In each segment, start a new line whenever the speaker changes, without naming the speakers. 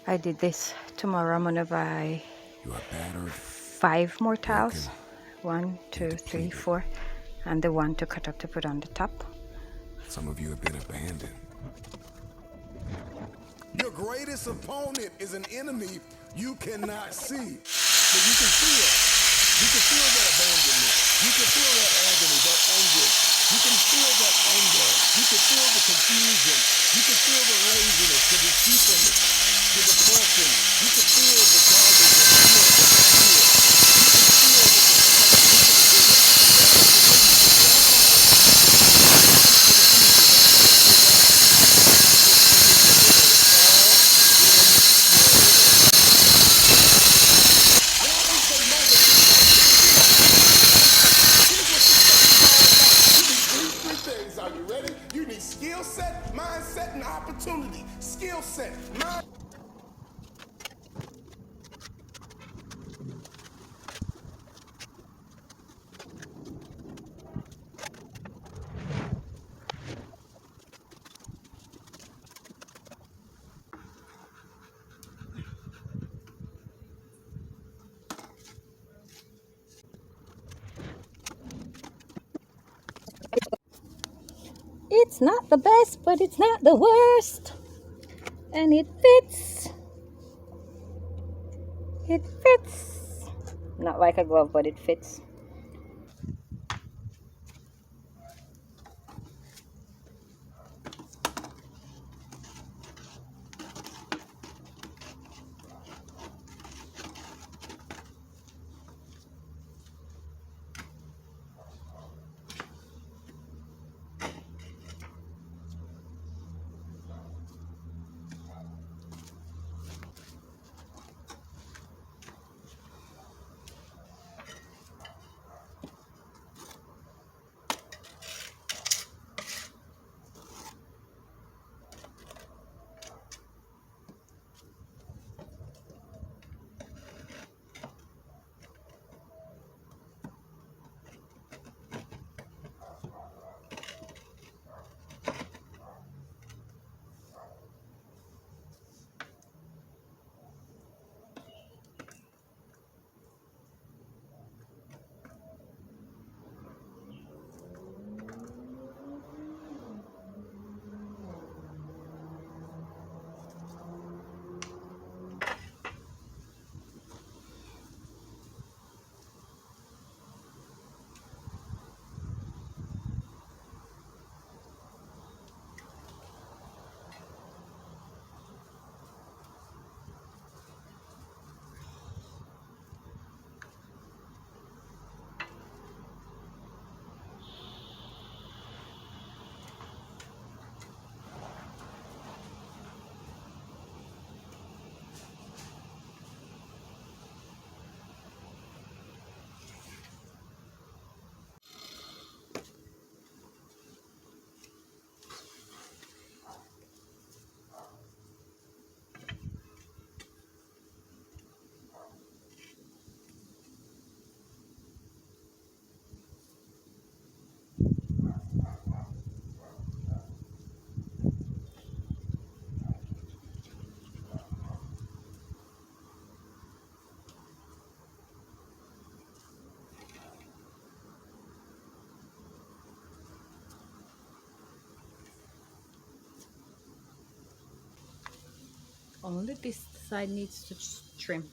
I did this. Tomorrow I'm gonna buy
You are battered,
5 more towels.
broken,
1, 2, 3,
depleted.
4, and the one to cut up to put on the top.
Some of you have been abandoned.
Your greatest opponent is an enemy you cannot see. But you can feel it. You can feel that abandonment. You can feel that agony, that anguish. You can feel that anger. You can feel the confusion. You can feel the laziness, the deceitfulness, the depression. You can feel the garbage of guilt and fear. You can feel the depression. You can feel it. As you lay down for the future, that's what you're in your head. It's all in your head. I want you to know that here's what success is all about. You need three things. Are you ready? You need skill set, mindset, and opportunity. Skill set, mind.
It's not the best, but it's not the worst. And it fits. It fits. Not like a glove, but it fits. Only this side needs to trim.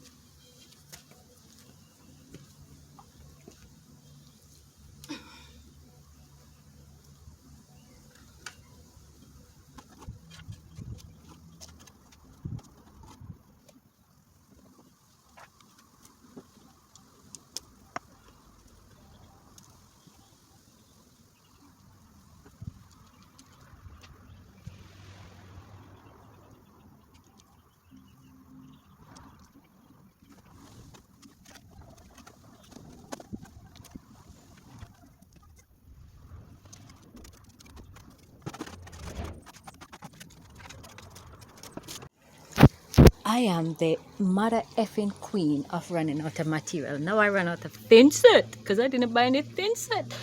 I am the mother effing queen of running out of material. Now I ran out of thin set because I didn't buy any thin set.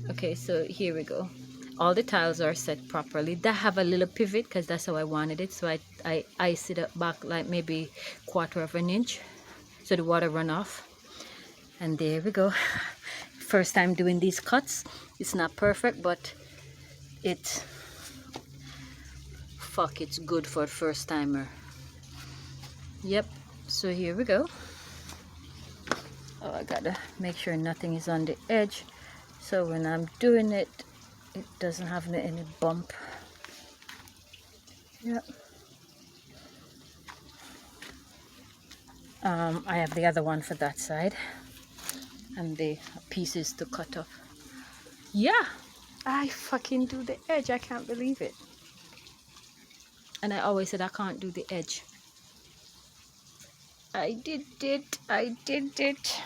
Okay, so here we go. all the tiles are set properly. They have a little pivot because that's how I wanted it, so I ice it up back like maybe 1/4 inch so the water run off. And there we go. First time doing these cuts. It's not perfect, but it's good for a first timer. Yep, so here we go. Oh, I gotta make sure nothing is on the edge, so when I'm doing it, it doesn't have any bump. Yep. I have the other one for that side and the pieces to cut off. Yeah, I fucking do the edge. I can't believe it. And I always said I can't do the edge. I did it.